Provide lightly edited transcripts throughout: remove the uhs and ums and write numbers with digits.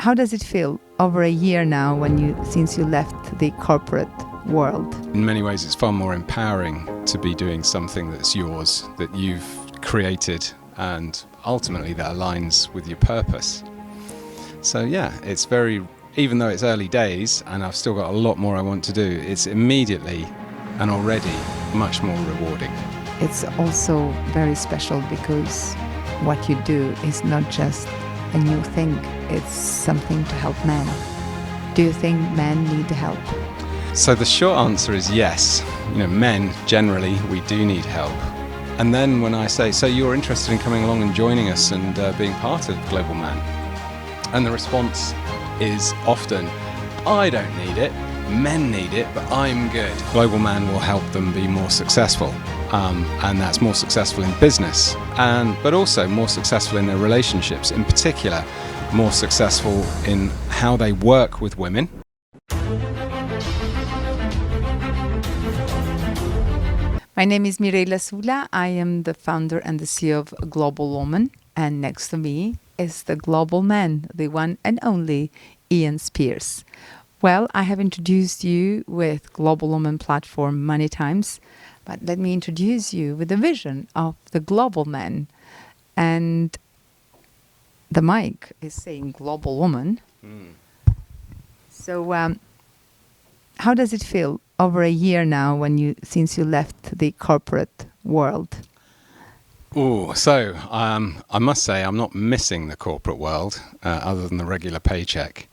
How does it feel over a year now since you left the corporate world? In many ways, it's far more empowering to be doing something that's yours, that you've created, and ultimately that aligns with your purpose. So yeah, it's even though it's early days and I've still got a lot more I want to do, it's immediately and already much more rewarding. It's also very special because what you do is not just a new thing, it's something to help men. Do you think men need help? So the short answer is yes. Men, generally, we do need help. And then when I say, so you're interested in coming along and joining us and being part of Global Man? And the response is often, I don't need it, men need it, but I'm good. Global Man will help them be more successful. And that's more successful in business, but also more successful in their relationships, in particular, more successful in how they work with women. My name is Mireille Sula. I am the founder and the CEO of Global Woman. And next to me is the Global Man, the one and only Ian Spears. Well, I have introduced you with Global Woman platform many times, but let me introduce you with the vision of the Global Man. And the mic is saying Global Woman. So how does it feel over a year now since you left the corporate world? So I must say I'm not missing the corporate world other than the regular paycheck,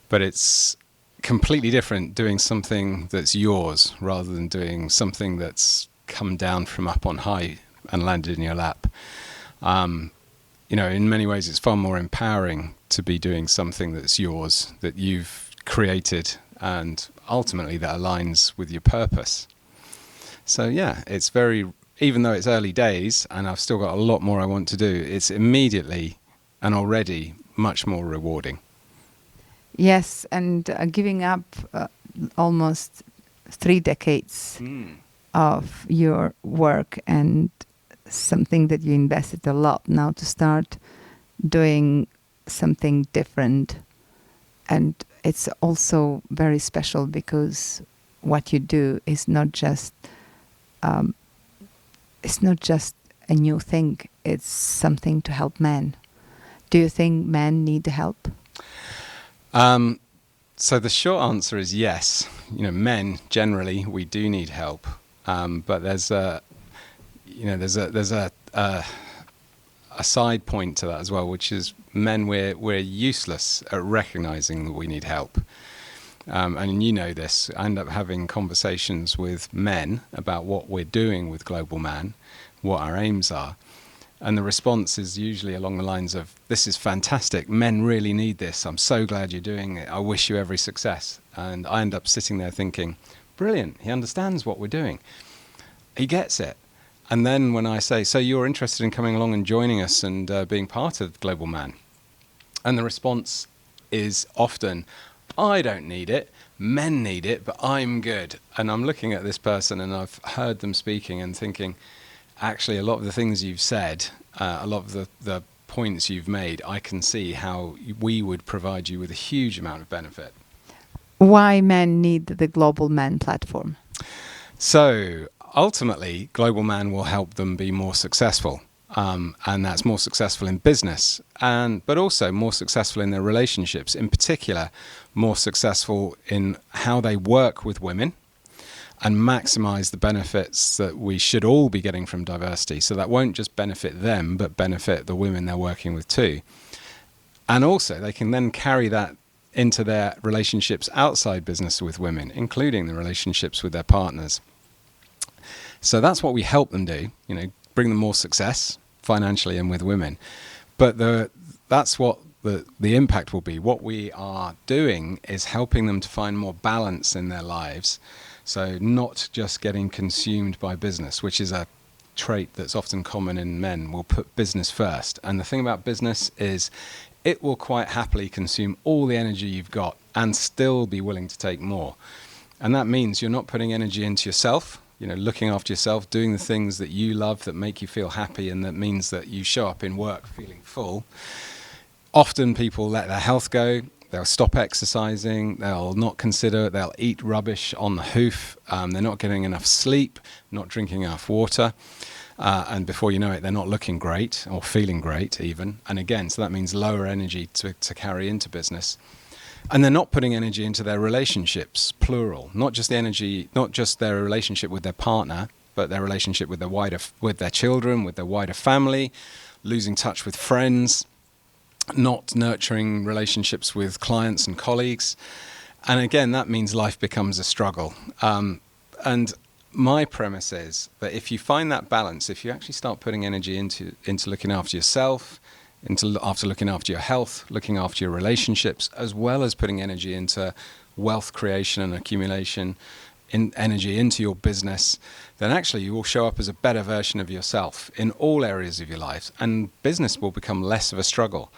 but it's completely different doing something that's yours rather than doing something that's come down from up on high and landed in your lap. In many ways, it's far more empowering to be doing something that's yours, that you've created, and ultimately that aligns with your purpose. So yeah, even though it's early days and I've still got a lot more I want to do, it's immediately and already much more rewarding. Yes, and giving up almost 3 decades of your work and something that you invested a lot now to start doing something different. And it's also very special because what you do is not just a new thing, it's something to help men. Do you think men need help? So the short answer is yes. Men, generally, we do need help. But there's a side point to that as well, which is men, we're useless at recognizing that we need help. And you know this, I end up having conversations with men about what we're doing with Global Man, what our aims are. And the response is usually along the lines of, this is fantastic, men really need this, I'm so glad you're doing it, I wish you every success. And I end up sitting there thinking, brilliant, he understands what we're doing. He gets it. And then when I say, so you're interested in coming along and joining us and being part of Global Man? And the response is often, I don't need it, men need it, but I'm good. And I'm looking at this person and I've heard them speaking and thinking, actually, a lot of the things you've said, a lot of the points you've made, I can see how we would provide you with a huge amount of benefit. Why men need the Global Man platform? So ultimately, Global Man will help them be more successful. And that's more successful in business, but also more successful in their relationships, in particular, more successful in how they work with women and maximize the benefits that we should all be getting from diversity. So that won't just benefit them, but benefit the women they're working with too. And also they can then carry that into their relationships outside business with women, including the relationships with their partners. So that's what we help them do, bring them more success financially and with women. But that's what the impact will be. What we are doing is helping them to find more balance in their lives. So not just getting consumed by business, which is a trait that's often common in men. We'll put business first. And the thing about business is it will quite happily consume all the energy you've got and still be willing to take more. And that means you're not putting energy into yourself, looking after yourself, doing the things that you love, that make you feel happy, and that means that you show up in work feeling full. Often people let their health go. They'll stop exercising. They'll eat rubbish on the hoof. They're not getting enough sleep, not drinking enough water. And before you know it, they're not looking great or feeling great even. And again, so that means lower energy to carry into business. And they're not putting energy into their relationships, plural. Not just their relationship with their partner, but their relationship with their children, with their wider family, losing touch with friends, not nurturing relationships with clients and colleagues. And again, that means life becomes a struggle. And my premise is that if you find that balance, if you actually start putting energy into looking after yourself, after looking after your health, looking after your relationships, as well as putting energy into wealth creation and accumulation, energy into your business, then actually you will show up as a better version of yourself in all areas of your life, and business will become less of a struggle.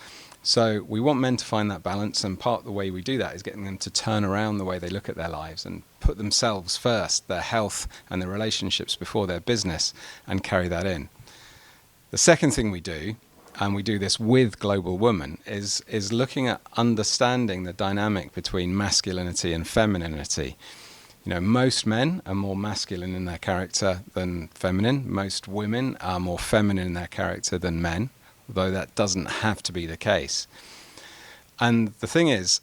So we want men to find that balance, and part of the way we do that is getting them to turn around the way they look at their lives and put themselves first, their health and their relationships before their business, and carry that in. The second thing we do, and we do this with Global Woman, is looking at understanding the dynamic between masculinity and femininity. You know, most men are more masculine in their character than feminine. Most women are more feminine in their character than men, although that doesn't have to be the case. And the thing is,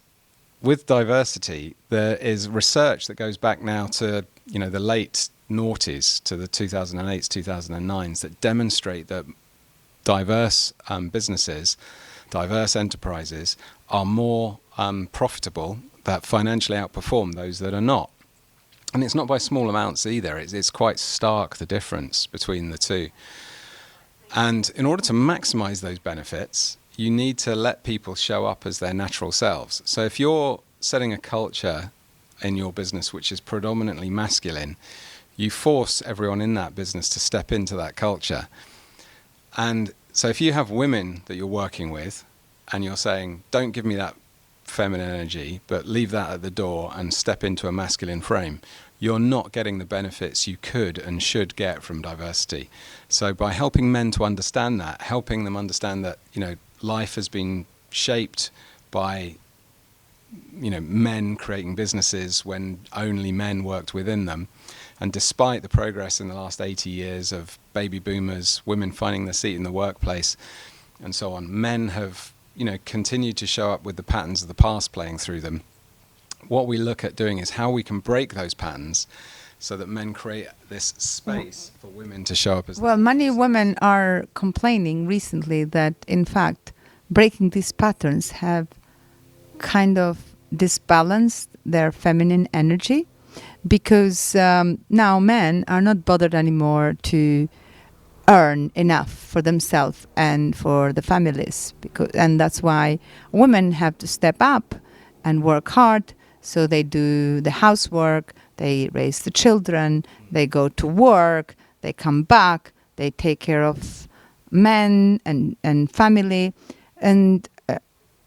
with diversity, there is research that goes back now to, the late noughties, to the 2008s, 2009s, that demonstrate that diverse businesses, diverse enterprises are more profitable, that financially outperform those that are not. And it's not by small amounts either. It's quite stark, the difference between the two. And in order to maximize those benefits, you need to let people show up as their natural selves. So if you're setting a culture in your business which is predominantly masculine, you force everyone in that business to step into that culture. And so if you have women that you're working with and you're saying, don't give me that feminine energy, but leave that at the door and step into a masculine frame, you're not getting the benefits you could and should get from diversity. So by helping men to understand that, helping them understand that, life has been shaped by, men creating businesses when only men worked within them. And despite the progress in the last 80 years of baby boomers, women finding their seat in the workplace and so on, men have, continued to show up with the patterns of the past playing through them. What we look at doing is how we can break those patterns so that men create this space for women to show up as... Well, many women are complaining recently that, in fact, breaking these patterns have kind of disbalanced their feminine energy, because now men are not bothered anymore to earn enough for themselves and for the families, and that's why women have to step up and work hard. So they do the housework, they raise the children, they go to work, they come back, they take care of men and family. And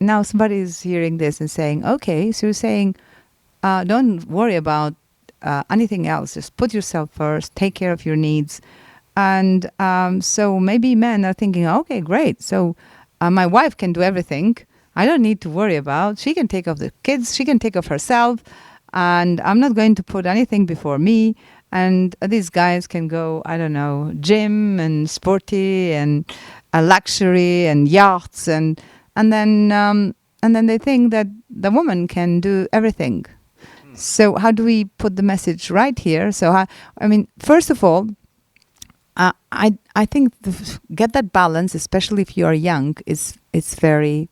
now somebody is hearing this and saying, okay, so you're saying, don't worry about anything else. Just put yourself first, take care of your needs. And so maybe men are thinking, okay, great. So my wife can do everything. I don't need to worry about. She can take care of the kids. She can take care of herself. And I'm not going to put anything before me. And these guys can go, I don't know, gym and sporty and luxury and yachts. And then they think that the woman can do everything. So how do we put the message right here? So, first of all, I think get that balance, especially if you are young, is very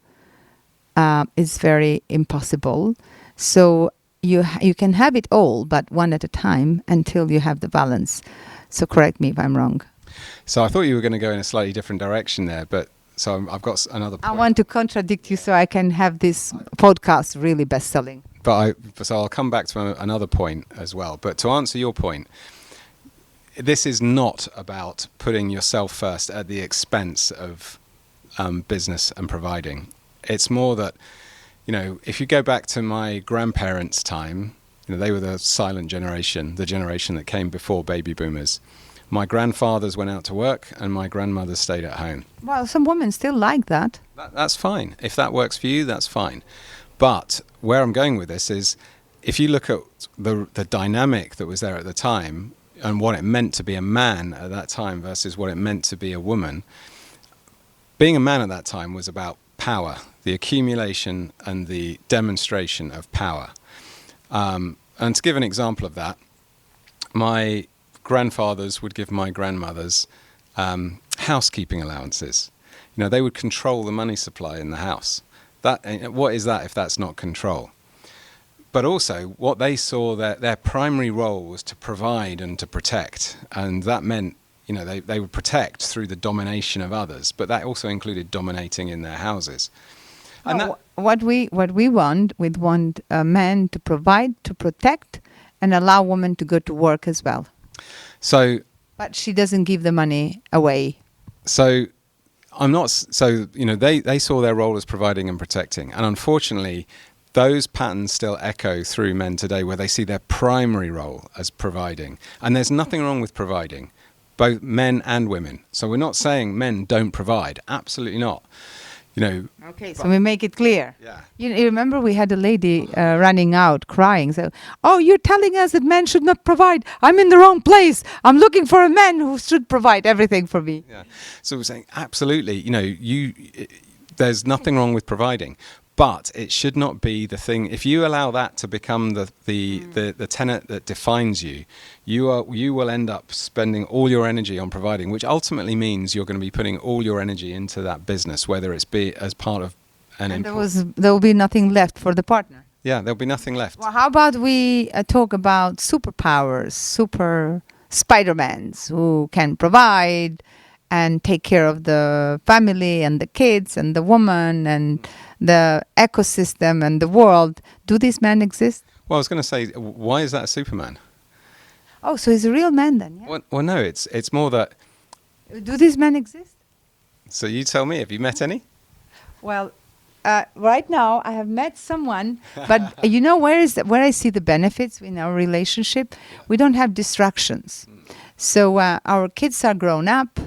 impossible. So you can have it all, but one at a time until you have the balance. So correct me if I'm wrong. So I thought you were going to go in a slightly different direction there, but so I've got another point. I want to contradict you so I can have this podcast really best-selling. So I'll come back to another point as well. But to answer your point, this is not about putting yourself first at the expense of business and providing. It's more that, if you go back to my grandparents' time, they were the silent generation, the generation that came before baby boomers. My grandfathers went out to work and my grandmothers stayed at home. Well, some women still like that. That's fine. If that works for you, that's fine. But where I'm going with this is, if you look at the dynamic that was there at the time and what it meant to be a man at that time versus what it meant to be a woman, being a man at that time was about power, the accumulation and the demonstration of power. And to give an example of that, my grandfathers would give my grandmothers housekeeping allowances. You know, they would control the money supply in the house. What is that if that's not control? But also, what they saw, their primary role was to provide and to protect. And that meant, you know, they would protect through the domination of others, but that also included dominating in their houses. And what we want, we want men to provide, to protect, and allow women to go to work as well. But she doesn't give the money away. So you know, they saw their role as providing and protecting, and unfortunately, those patterns still echo through men today, where they see their primary role as providing. And there's nothing wrong with providing, both men and women. So we're not saying men don't provide. Absolutely not. You know. Okay, so we make it clear. Yeah. You remember we had a lady running out crying. So, oh, you're telling us that men should not provide. I'm in the wrong place. I'm looking for a man who should provide everything for me. Yeah. So we're saying absolutely. You know, there's nothing wrong with providing. But it should not be the thing. If you allow that to become the tenet that defines you, you will end up spending all your energy on providing, which ultimately means you're going to be putting all your energy into that business, whether it's be as part of an. And there will be nothing left for the partner. Yeah, there'll be nothing left. Well, how about we talk about superpowers, super Spider-Mans who can provide and take care of the family and the kids and the woman and the ecosystem and the world. Do these men exist? Well, I was going to say, why is that a Superman? Oh, so he's a real man then? Yeah? Well, no, it's more that. Do these men exist? So you tell me, have you met any? Well, right now I have met someone, but you know where I see the benefits in our relationship? We don't have distractions. So our kids are grown up,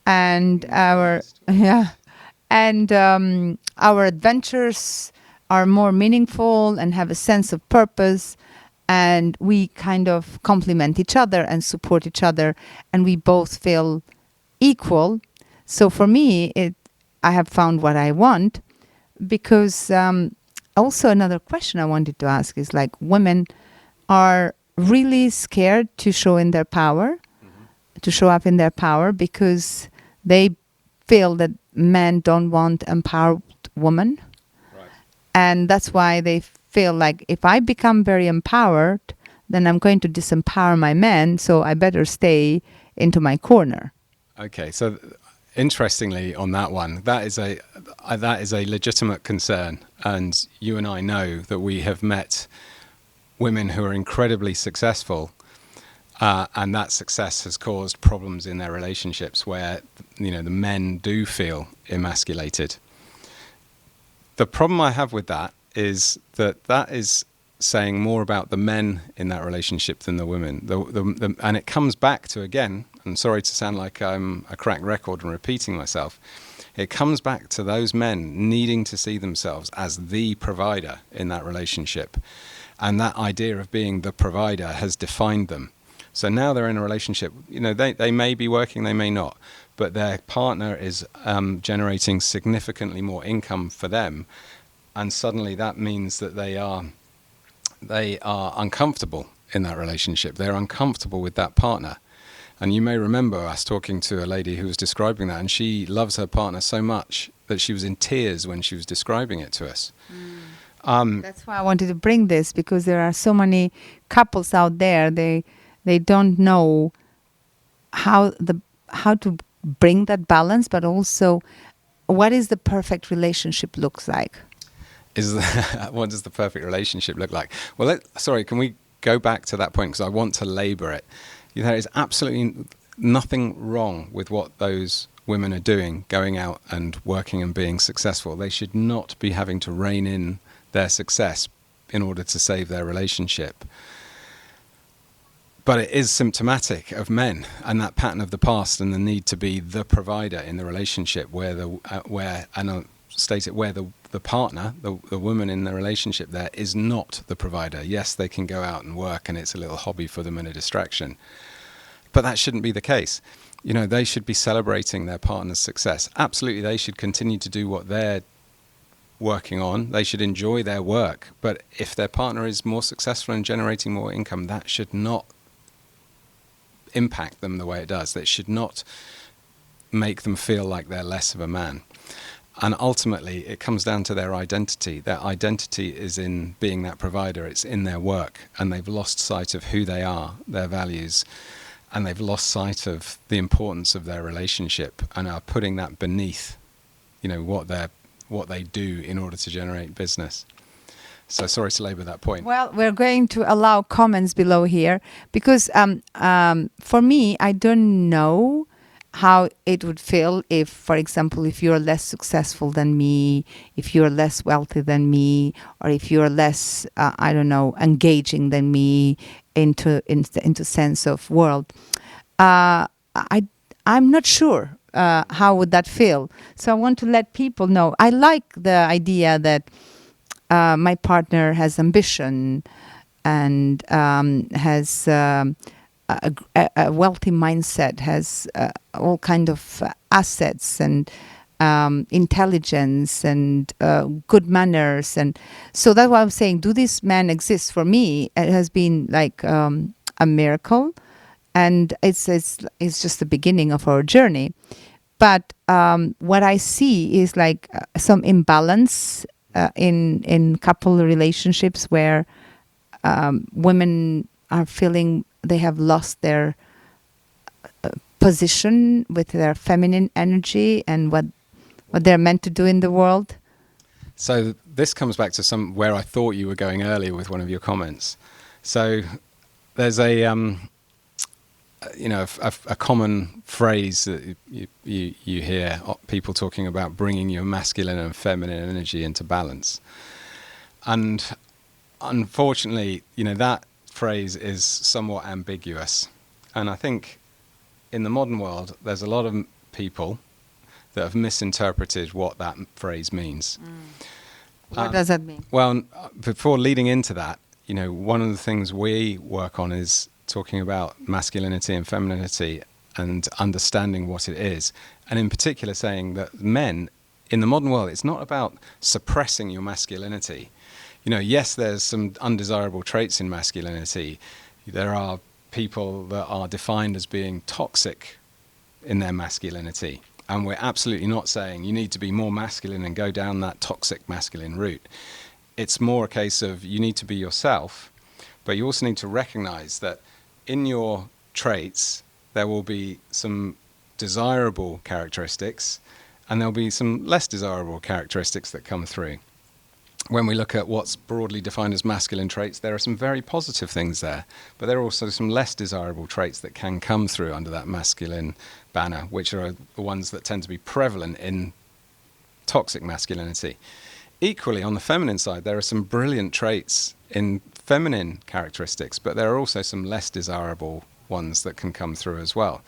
and our adventures are more meaningful and have a sense of purpose, and we kind of complement each other and support each other, and we both feel equal. So for me, I have found what I want, because also another question I wanted to ask is, like, women are really scared to show in their power, to show up in their power, because they feel that men don't want empowered women. Right. And that's why they feel like, if I become very empowered, then I'm going to disempower my men, so I better stay into my corner. Okay, so interestingly on that one, that is a legitimate concern, and you and I know that we have met women who are incredibly successful, and that success has caused problems in their relationships where, you know, the men do feel emasculated. The problem I have with that is that is saying more about the men in that relationship than the women. And it comes back to, again, I'm sorry to sound like I'm a cracked record and repeating myself, it comes back to those men needing to see themselves as the provider in that relationship. And that idea of being the provider has defined them. So now they're in a relationship, you know, they may be working, they may not, but their partner is generating significantly more income for them. And suddenly that means that they are uncomfortable in that relationship. They're uncomfortable with that partner. And you may remember us talking to a lady who was describing that, and she loves her partner so much that she was in tears when she was describing it to us. That's why I wanted to bring this, because there are so many couples out there, they don't know how to bring that balance, but also what is the perfect relationship looks like. What does the perfect relationship look like? Well, can we go back to that point, because I want to labour it. There is absolutely nothing wrong with what those women are doing, going out and working and being successful. They should not be having to rein in their success in order to save their relationship. But it is symptomatic of men and that pattern of the past and the need to be the provider in the relationship where I'll state it, where the partner, the woman in the relationship there is not the provider. Yes, they can go out and work and it's a little hobby for them and a distraction. But that shouldn't be the case. You know, they should be celebrating their partner's success. Absolutely, they should continue to do what they're working on. They should enjoy their work. But if their partner is more successful in generating more income, that should not impact them the way it does. That should not make them feel like they're less of a man. And ultimately, it comes down to their identity. Their identity is in being that provider. It's in their work. And they've lost sight of who they are, their values, and they've lost sight of the importance of their relationship and are putting that beneath, you know, what they do in order to generate business. So sorry to labour that point. Well, we're going to allow comments below here because for me, I don't know how it would feel if, for example, if you're less successful than me, if you're less wealthy than me, or if you're less, I don't know, engaging than me into sense of world. I'm not sure how would that feel. So I want to let people know. I like the idea that my partner has ambition and has a wealthy mindset, has all kind of assets and intelligence and good manners. And so that's why I'm saying, do these men exist? For me, it has been like a miracle. And it's just the beginning of our journey. But what I see is like some imbalance in couple relationships where women are feeling they have lost their position with their feminine energy and what they're meant to do in the world. So this comes back to where I thought you were going earlier with one of your comments. So there's a common phrase that you hear people talking about bringing your masculine and feminine energy into balance. And unfortunately, you know, that phrase is somewhat ambiguous. And I think in the modern world, there's a lot of people that have misinterpreted what that phrase means. What does that mean? Well, before leading into that, you know, one of the things we work on is talking about masculinity and femininity and understanding what it is. And in particular saying that men in the modern world, it's not about suppressing your masculinity. You know, yes, there's some undesirable traits in masculinity. There are people that are defined as being toxic in their masculinity. And we're absolutely not saying you need to be more masculine and go down that toxic masculine route. It's more a case of you need to be yourself, but you also need to recognize that in your traits, there will be some desirable characteristics and there'll be some less desirable characteristics that come through. When we look at what's broadly defined as masculine traits, there are some very positive things there, but there are also some less desirable traits that can come through under that masculine banner, which are the ones that tend to be prevalent in toxic masculinity. Equally, on the feminine side, there are some brilliant traits in feminine characteristics, but there are also some less desirable ones that can come through as well.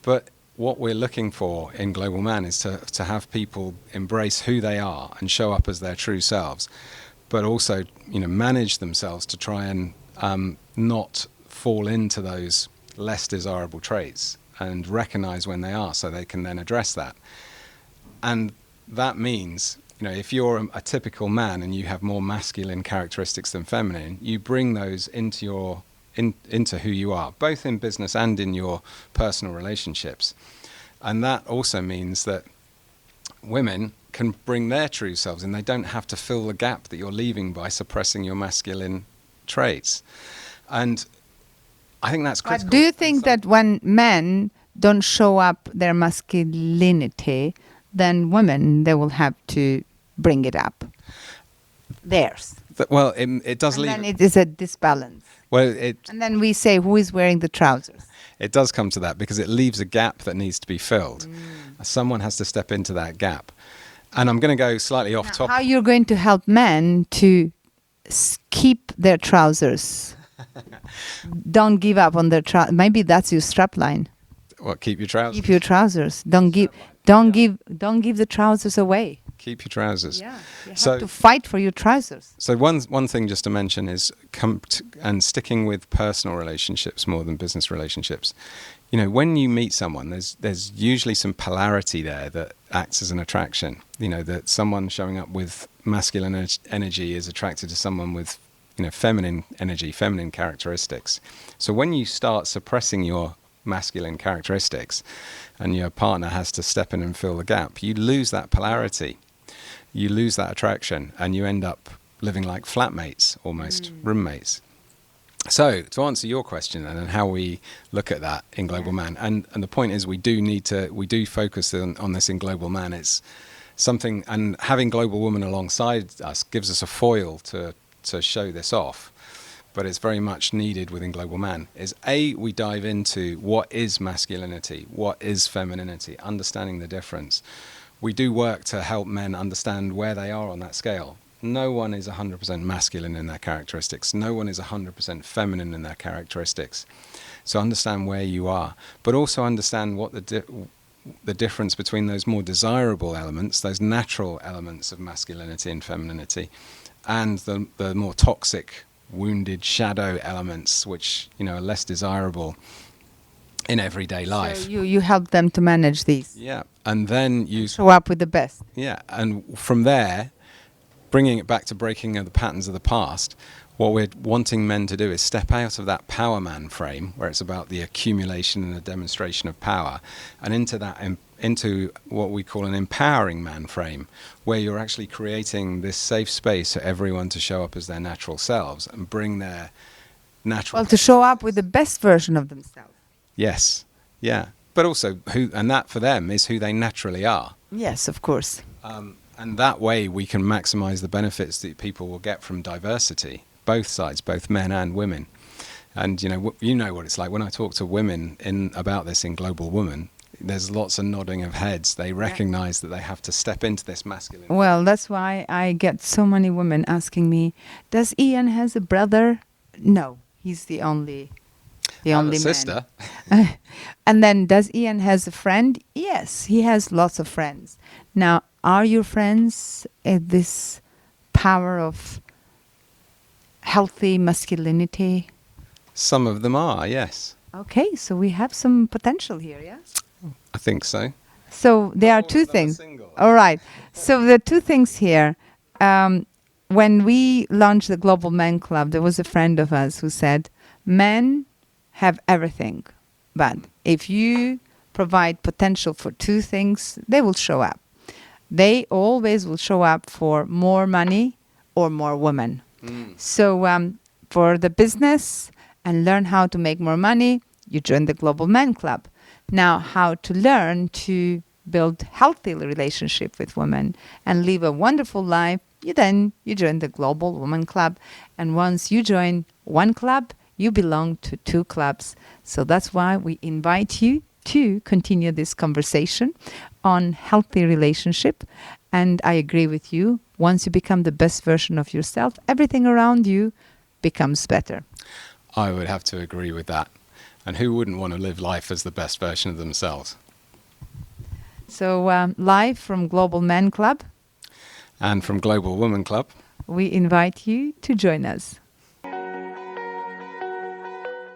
But what we're looking for in Global Man is to have people embrace who they are and show up as their true selves, but also, you know, manage themselves to try and not fall into those less desirable traits and recognize when they are so they can then address that. And that means, you know, if you're a typical man and you have more masculine characteristics than feminine, you bring those into into who you are, both in business and in your personal relationships. And that also means that women can bring their true selves in. They don't have to fill the gap that you're leaving by suppressing your masculine traits. And I think that's critical. But do you think that when men don't show up their masculinity, then women, they will have to bring it up? Theirs. Well, it does leave... And then it is a disbalance. Well, and then we say, who is wearing the trousers? It does come to that because it leaves a gap that needs to be filled. Someone has to step into that gap. And I'm going to go slightly off topic. How you're going to help men to keep their trousers Don't give up on the maybe that's your strap line. What, keep your trousers? Keep your trousers. Don't give the trousers away. Keep your trousers. Yeah, you have So- to fight for your trousers. So one thing just to mention is and sticking with personal relationships more than business relationships. You know, when you meet someone, there's usually some polarity there that acts as an attraction. You know, that someone showing up with masculine energy is attracted to someone with, you know, feminine energy, feminine characteristics. So when you start suppressing your masculine characteristics and your partner has to step in and fill the gap, you lose that polarity. You lose that attraction and you end up living like flatmates, almost roommates. So to answer your question and how we look at that in Global Man, and the point is we do focus on this in Global Man. It's something, and having Global Woman alongside us gives us a foil to show this off. But it's very much needed within Global Man, is we dive into what is masculinity, what is femininity, understanding the difference. We do work to help men understand where they are on that scale. No one is 100% masculine in their characteristics. No one is 100% feminine in their characteristics. So understand where you are, but also understand what the difference between those more desirable elements, those natural elements of masculinity and femininity, and the more toxic, wounded shadow elements, which, you know, are less desirable in everyday life. So you help them to manage these. Yeah, and then you Show up with the best. Yeah, and from there, bringing it back to breaking the patterns of the past, what we're wanting men to do is step out of that power man frame, where it's about the accumulation and the demonstration of power, and into what we call an empowering man frame, where you're actually creating this safe space for everyone to show up as their natural selves and bring their natural... Well, to show up with the best version of themselves. Yes, yeah. But also, and that for them is who they naturally are. Yes, of course. And that way we can maximize the benefits that people will get from diversity, both sides, both men and women. And you know what it's like when I talk to women about this in Global Woman. There's lots of nodding of heads. They recognize that they have to step into this masculine. Well, that's why I get so many women asking me, "Does Ian has a brother?" No, he's the only man. Sister. And then, does Ian has a friend? Yes, he has lots of friends. Now, are your friends at this power of healthy masculinity? Some of them are, yes. Okay, so we have some potential here, yes? I think so. So there are two things. All right. So the two things here. When we launched the Global Men Club, there was a friend of us who said, men have everything, but if you provide potential for two things, they will show up. They always will show up for more money or more women. So for the business and learn how to make more money, you join the Global Men Club. Now, how to learn to build healthy relationship with women and live a wonderful life, you join the Global Woman Club. And once you join one club, you belong to two clubs. So that's why we invite you to continue this conversation on healthy relationship. And I agree with you. Once you become the best version of yourself, everything around you becomes better. I would have to agree with that. And who wouldn't want to live life as the best version of themselves? So live from Global Men Club. And from Global Woman Club. We invite you to join us.